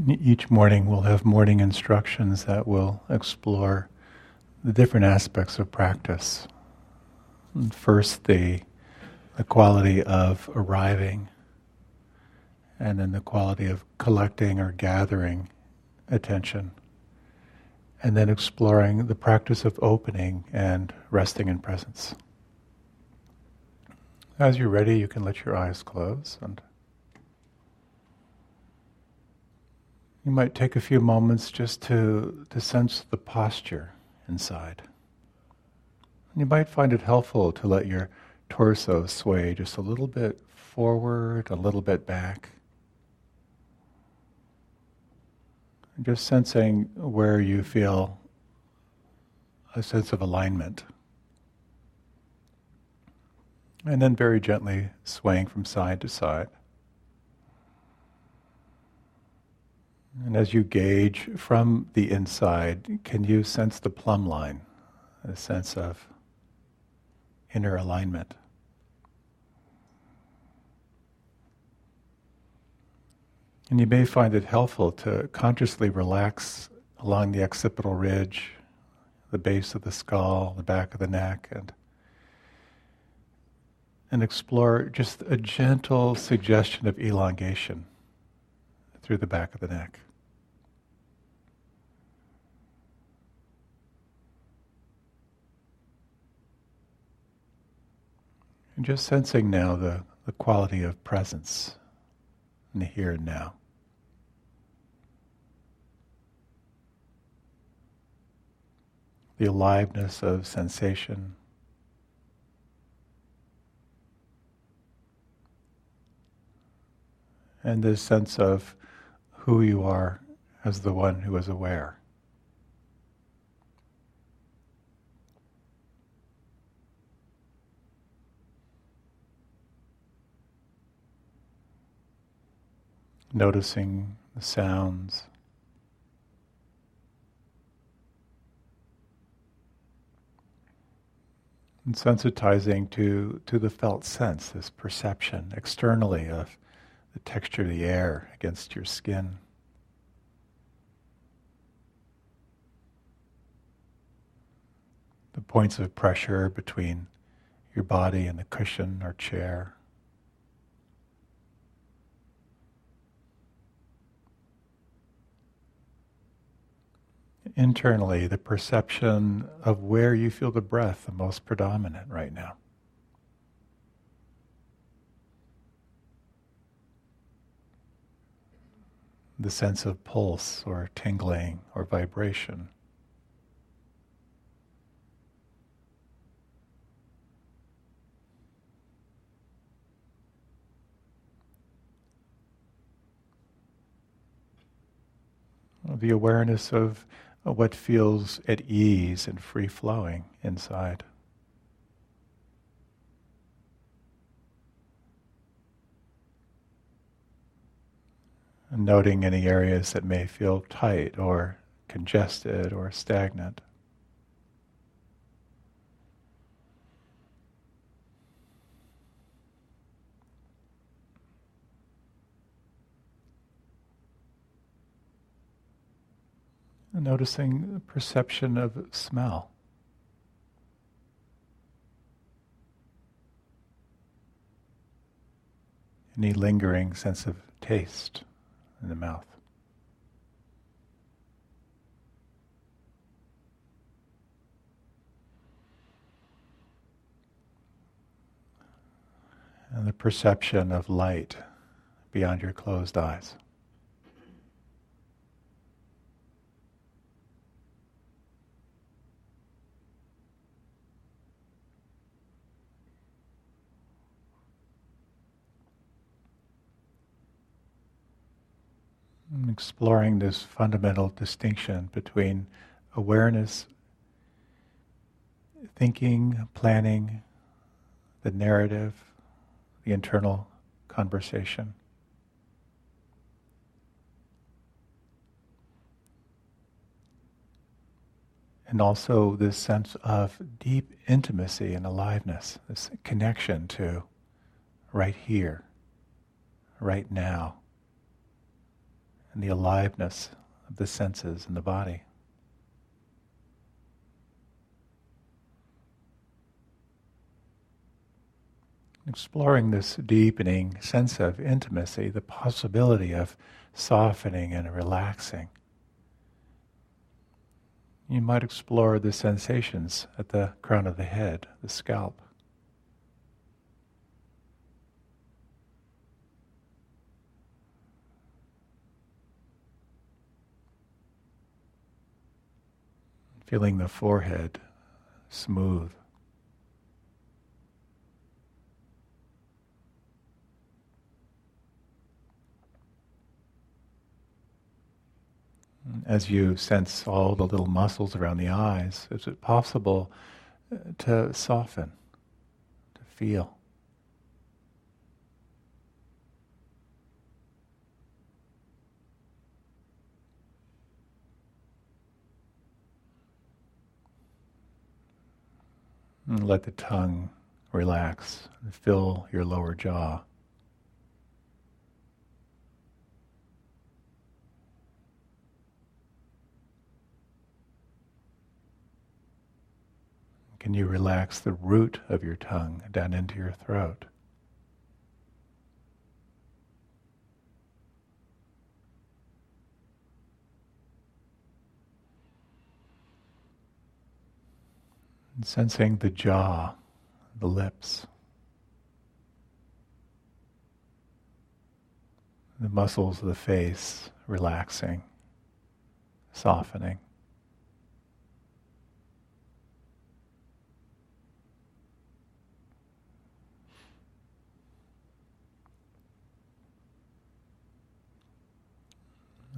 Each morning we'll have morning instructions that will explore the different aspects of practice. And first, the quality of arriving, and then the quality of collecting or gathering attention, and then exploring the practice of opening and resting in presence. As you're ready, you can let your eyes close, and you might take a few moments just to sense the posture inside. You might find it helpful to let your torso sway just a little bit forward, a little bit back. And just sensing where you feel a sense of alignment. And then very gently swaying from side to side. And as you gauge from the inside, can you sense the plumb line, a sense of inner alignment? And you may find it helpful to consciously relax along the occipital ridge, the base of the skull, the back of the neck, and explore just a gentle suggestion of elongation through the back of the neck. And just sensing now the quality of presence in the here and now. The aliveness of sensation. And this sense of who you are as the one who is aware. Noticing the sounds. And sensitizing to the felt sense, this perception externally of the texture of the air against your skin. The points of pressure between your body and the cushion or chair. Internally, the perception of where you feel the breath the most predominant right now. The sense of pulse or tingling or vibration. The awareness of what feels at ease and free-flowing inside. And noting any areas that may feel tight or congested or stagnant. And noticing the perception of smell. Any lingering sense of taste in the mouth. And the perception of light beyond your closed eyes. And exploring this fundamental distinction between awareness, thinking, planning, the narrative, the internal conversation. And also this sense of deep intimacy and aliveness, this connection to right here, right now, and the aliveness of the senses and the body. Exploring this deepening sense of intimacy, the possibility of softening and relaxing. You might explore the sensations at the crown of the head, the scalp. Feeling the forehead smooth. As you sense all the little muscles around the eyes, is it possible to soften, to feel? And let the tongue relax and fill your lower jaw. Can you relax the root of your tongue down into your throat? And sensing the jaw, the lips, the muscles of the face relaxing, softening.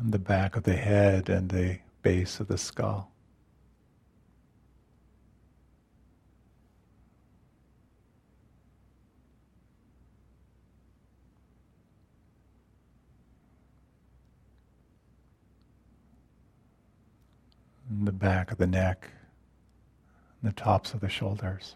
And the back of the head and the base of the skull. And the back of the neck, and the tops of the shoulders.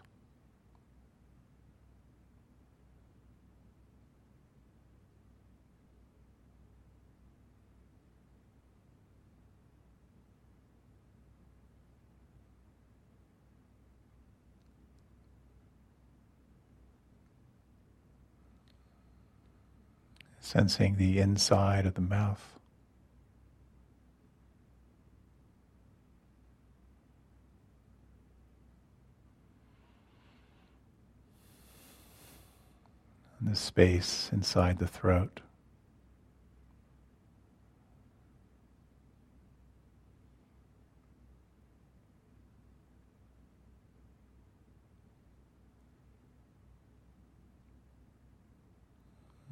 Sensing the inside of the mouth. And the space inside the throat.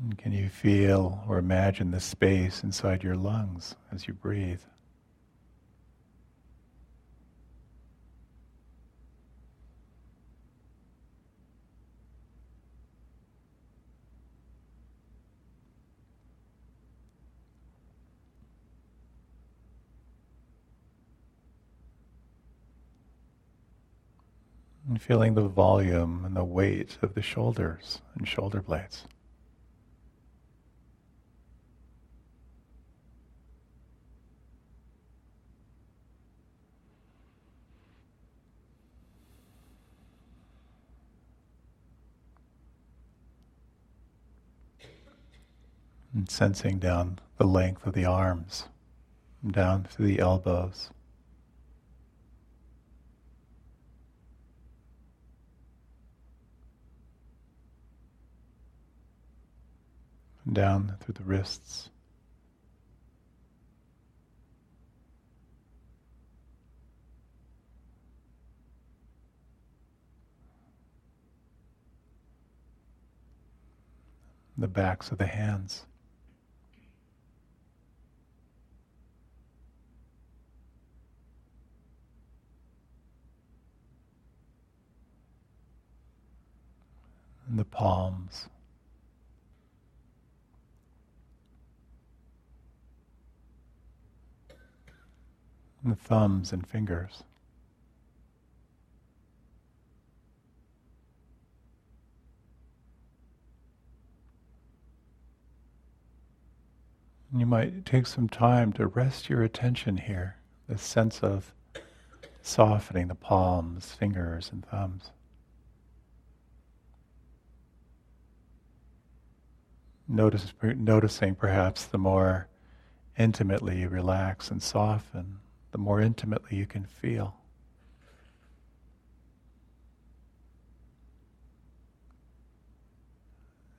And can you feel or imagine the space inside your lungs as you breathe? And feeling the volume and the weight of the shoulders and shoulder blades. And sensing down the length of the arms, down through the elbows. Down through the wrists. The backs of the hands. And the palms. And the thumbs and fingers. You might take some time to rest your attention here, this sense of softening the palms, fingers, and thumbs. Noticing perhaps the more intimately you relax and soften, the more intimately you can feel.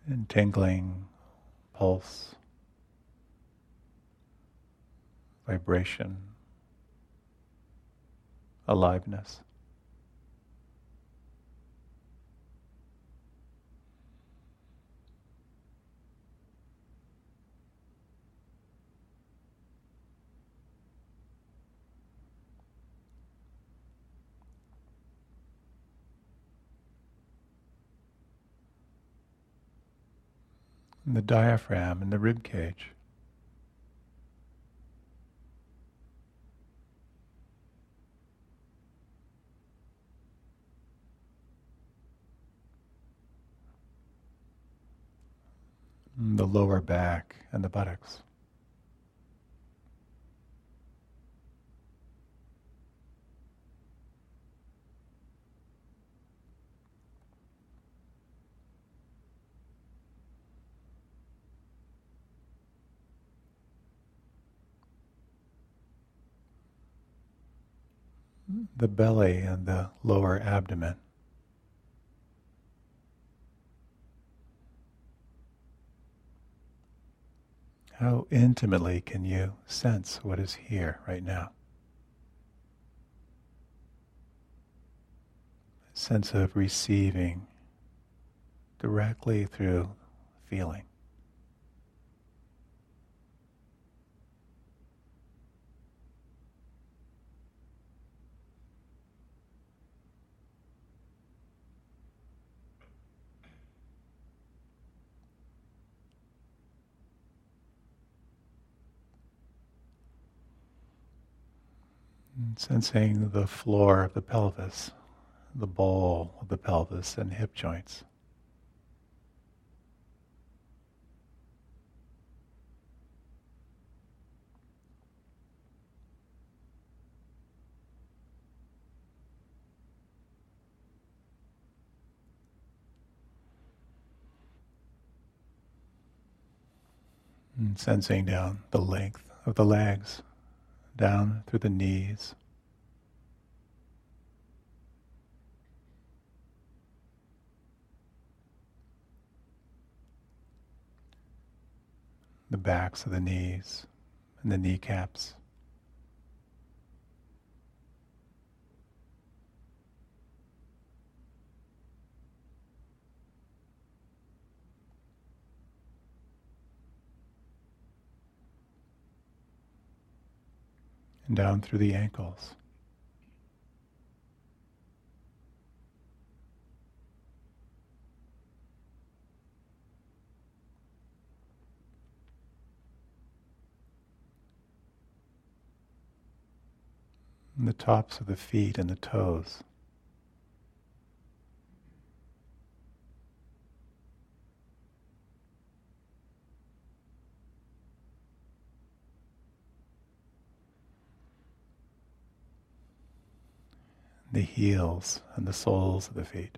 And tingling, pulse, vibration, aliveness. And the diaphragm and the rib cage. And the lower back and the buttocks. The belly and the lower abdomen. How intimately can you sense what is here right now? A sense of receiving directly through feeling. And sensing the floor of the pelvis, the bowl of the pelvis and hip joints. And sensing down the length of the legs, down through the knees. The backs of the knees and the kneecaps. And down through the ankles. And the tops of the feet and the toes. The heels and the soles of the feet.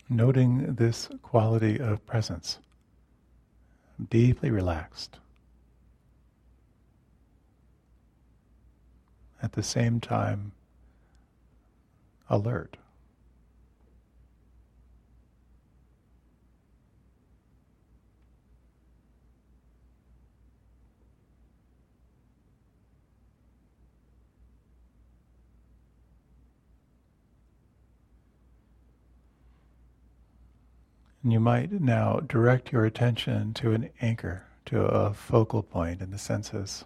Noting this quality of presence, deeply relaxed, at the same time alert. And you might now direct your attention to an anchor, to a focal point in the senses,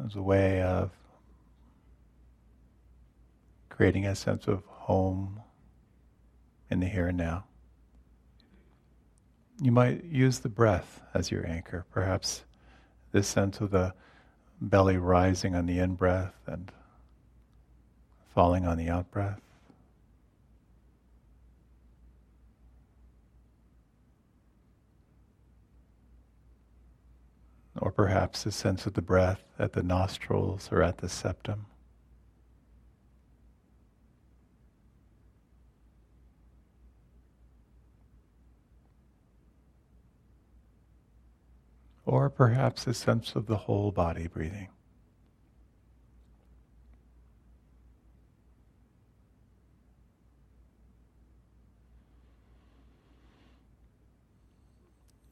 as a way of creating a sense of home in the here and now. You might use the breath as your anchor, perhaps this sense of the belly rising on the in-breath and falling on the out-breath. Or perhaps a sense of the breath at the nostrils or at the septum. Or perhaps a sense of the whole body breathing.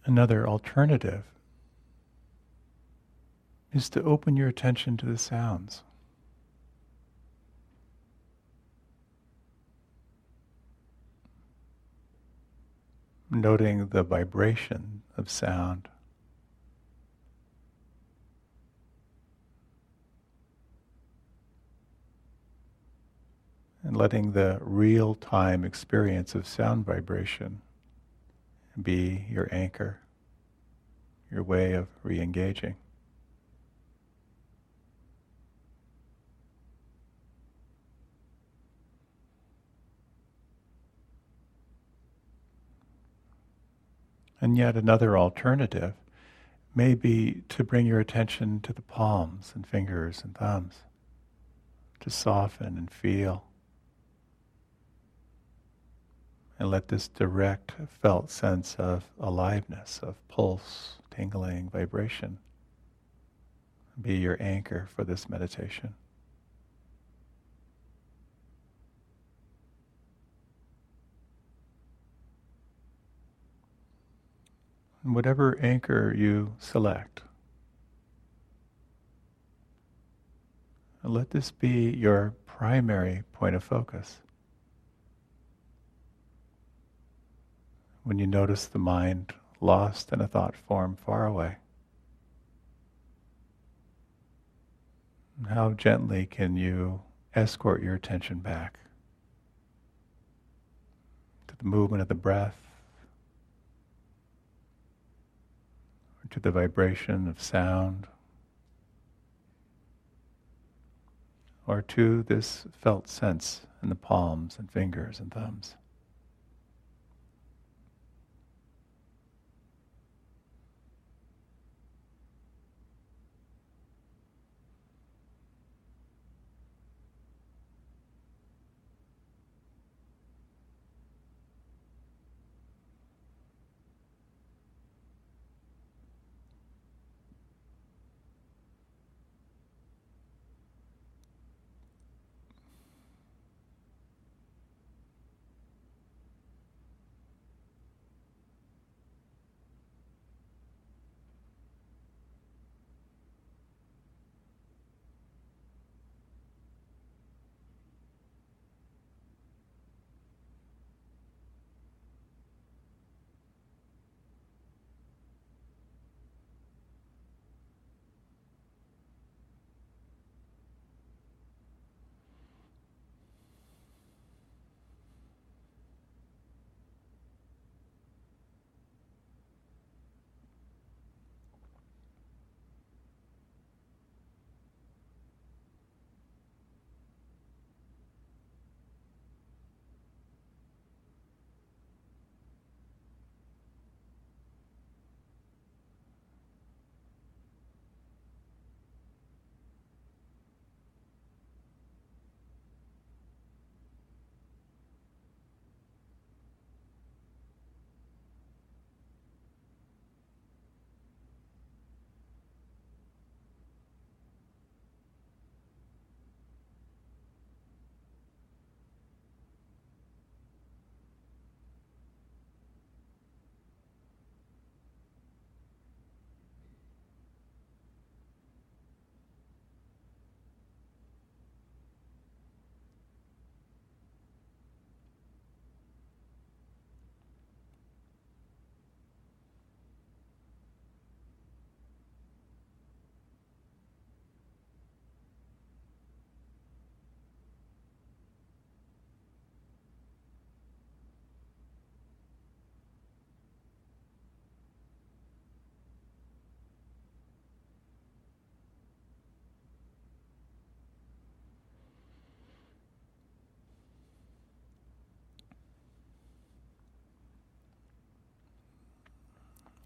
Another alternative is to open your attention to the sounds. Noting the vibration of sound. And letting the real-time experience of sound vibration be your anchor, your way of re-engaging. And yet another alternative may be to bring your attention to the palms and fingers and thumbs, to soften and feel. And let this direct felt sense of aliveness, of pulse, tingling, vibration be your anchor for this meditation. And whatever anchor you select, let this be your primary point of focus. When you notice the mind lost in a thought form far away, how gently can you escort your attention back to the movement of the breath, or to the vibration of sound, or to this felt sense in the palms and fingers and thumbs.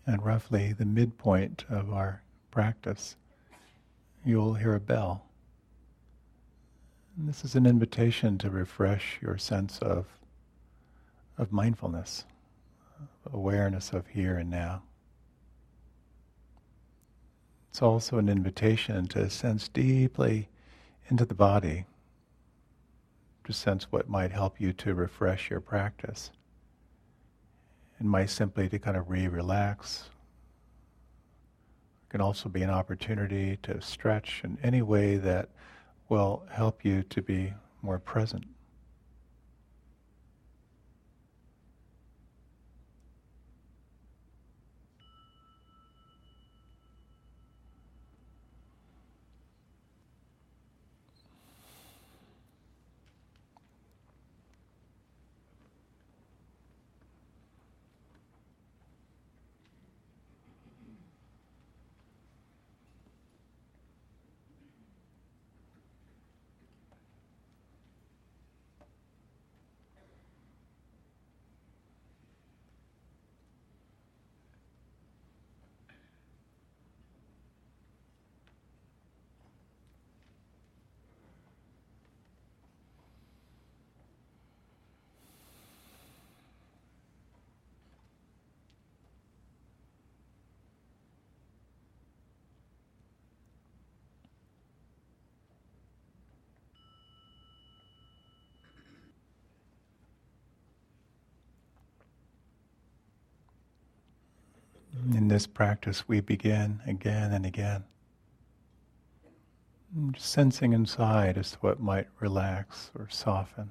and roughly the midpoint of our practice, you'll hear a bell. And this is an invitation to refresh your sense of mindfulness, awareness of here and now. It's also an invitation to sense deeply into the body, to sense what might help you to refresh your practice. It might simply to kind of relax. It can also be an opportunity to stretch in any way that will help you to be more present. In this practice, we begin again and again, just sensing inside as to what might relax or soften,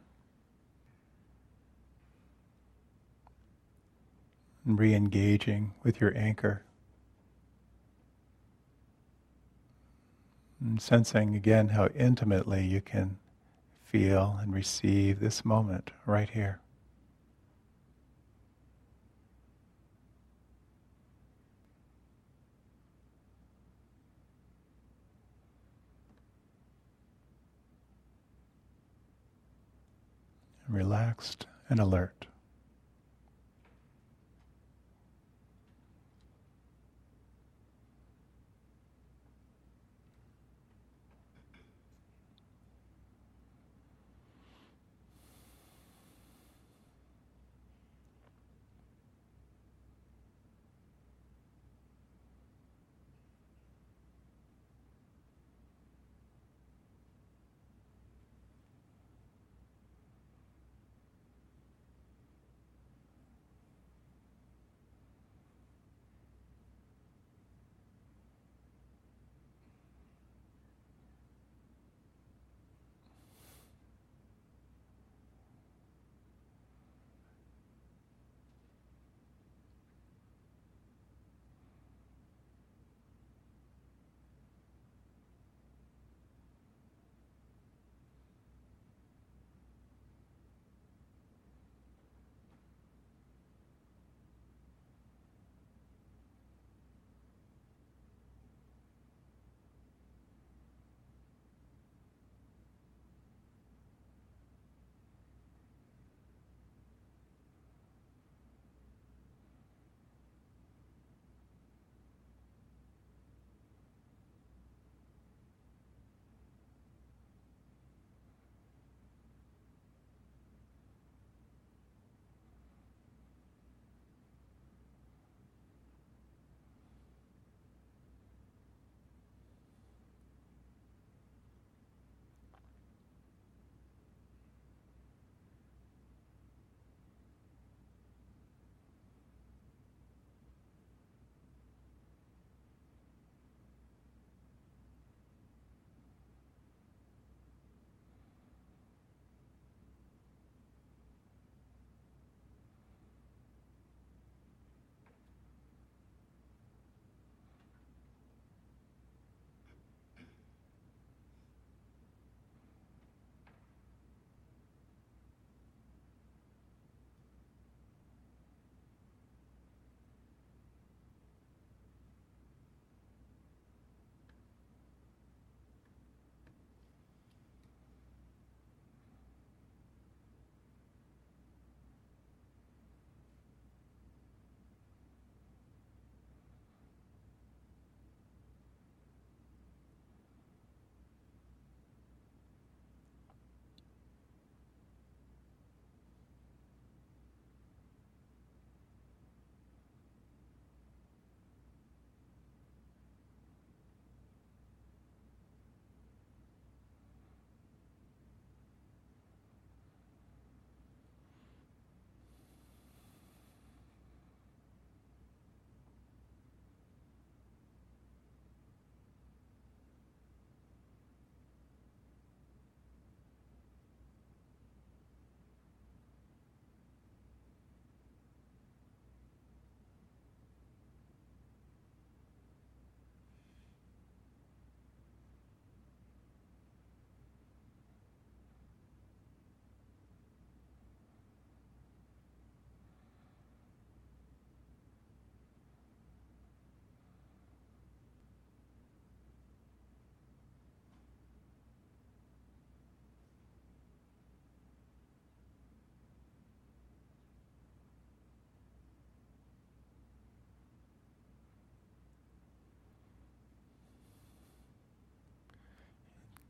and re-engaging with your anchor, and sensing again how intimately you can feel and receive this moment right here. Relaxed and alert.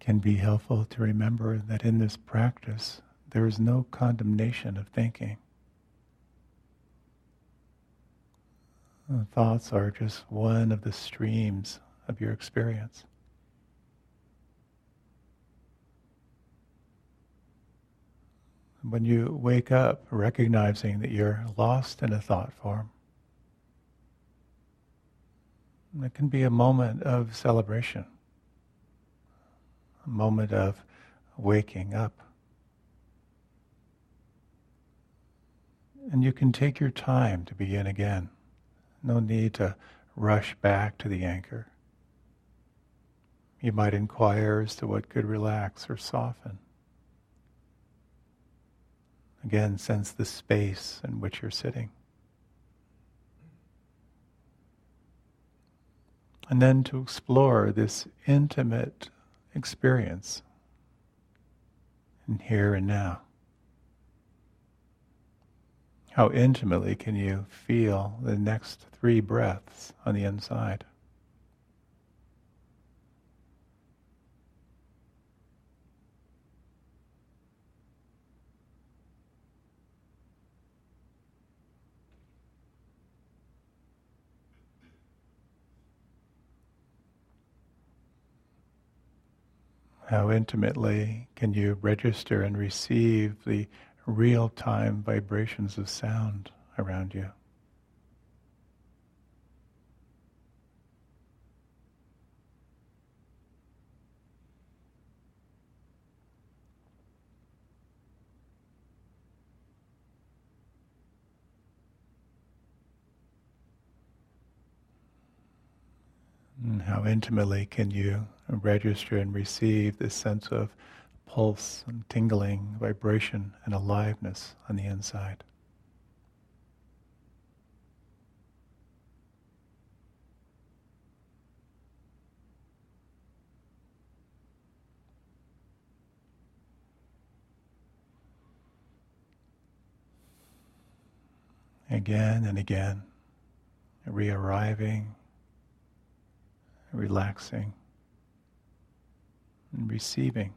can be helpful to remember that in this practice, there is no condemnation of thinking. Thoughts are just one of the streams of your experience. When you wake up recognizing that you're lost in a thought form, it can be a moment of celebration, a moment of waking up. And you can take your time to begin again. No need to rush back to the anchor. You might inquire as to what could relax or soften. Again, sense the space in which you're sitting. And then to explore this intimate experience in here and now. How intimately can you feel the next 3 breaths on the inside? How intimately can you register and receive the real-time vibrations of sound around you? And how intimately can you register and receive this sense of pulse and tingling, vibration and aliveness on the inside? Again and again, re-arriving, relaxing, and receiving.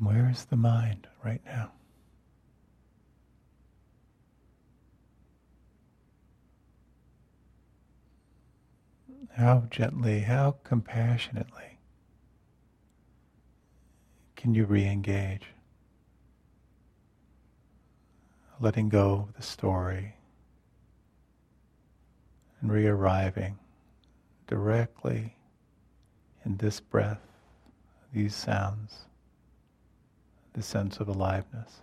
Where is the mind right now? How gently, how compassionately can you re-engage? Letting go of the story and re-arriving directly in this breath, these sounds, the sense of aliveness.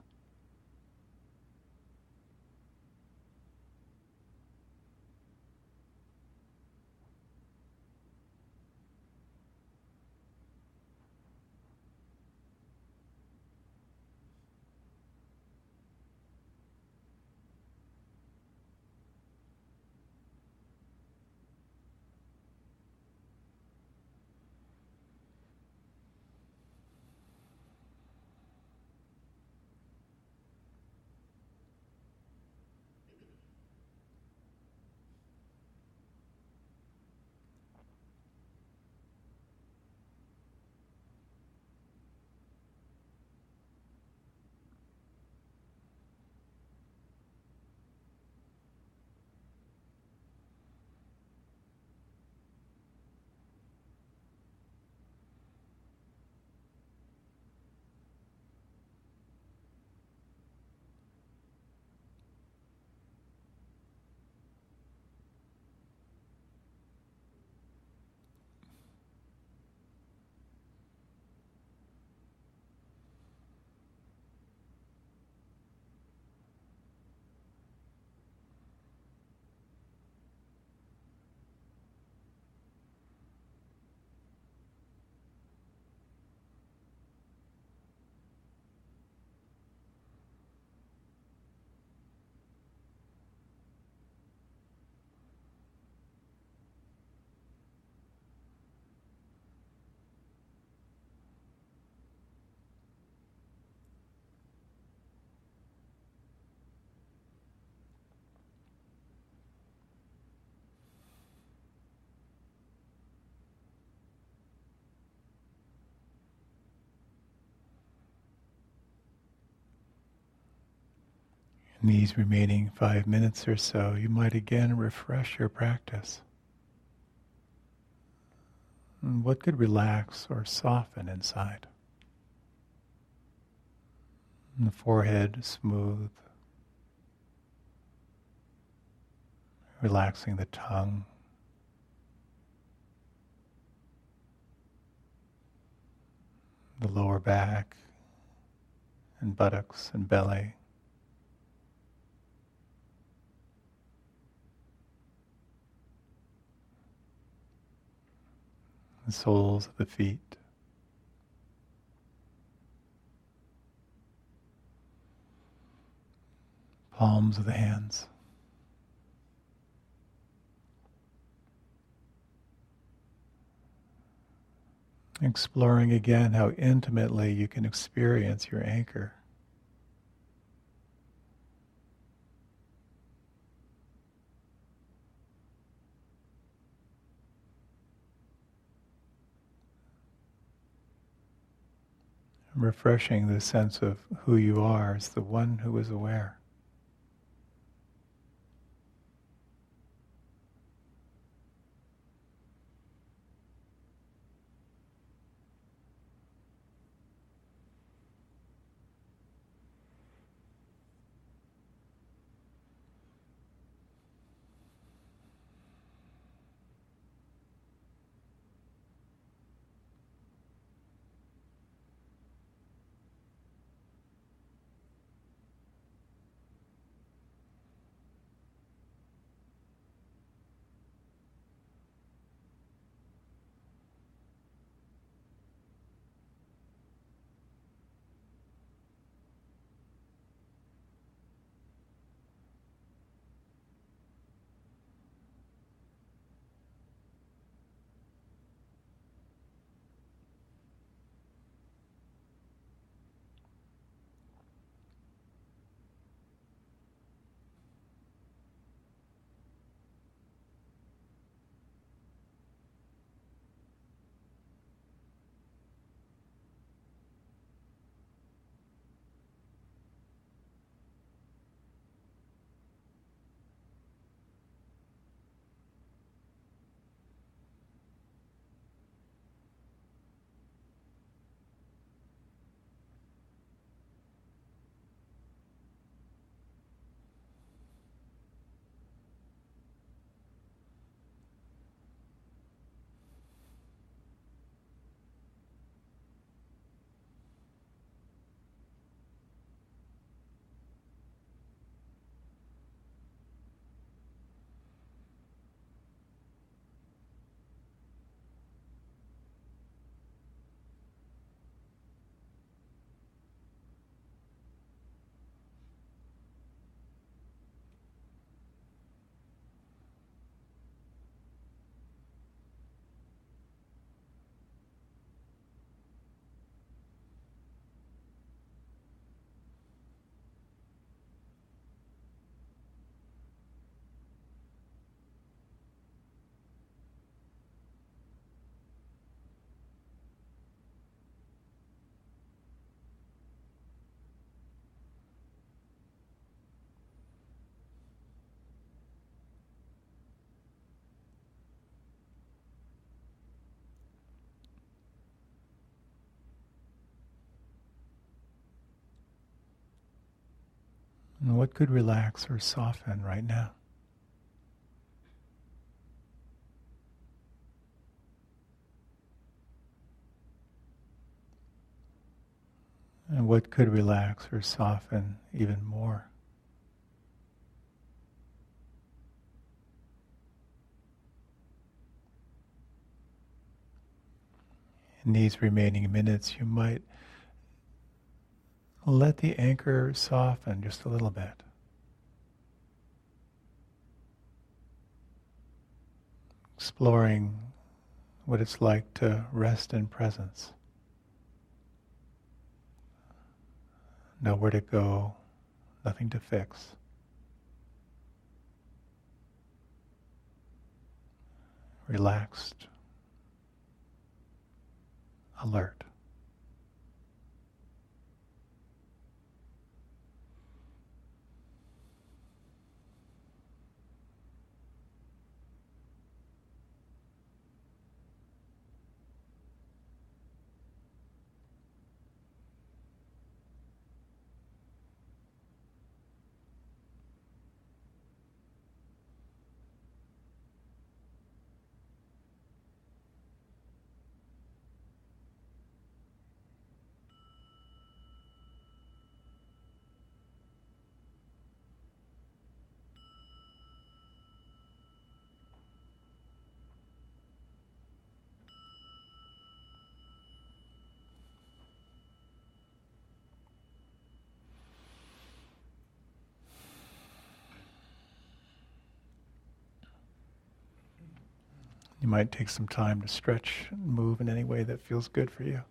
In these remaining 5 minutes or so, you might again refresh your practice. And what could relax or soften inside? And the forehead smooth, relaxing the tongue, the lower back and buttocks and belly, the soles of the feet, palms of the hands. Exploring again how intimately you can experience your anchor. Refreshing the sense of who you are as the one who is aware. And what could relax or soften right now? And what could relax or soften even more? In these remaining minutes, you might let the anchor soften just a little bit. Exploring what it's like to rest in presence. Nowhere to go, nothing to fix. Relaxed, alert. You might take some time to stretch and move in any way that feels good for you.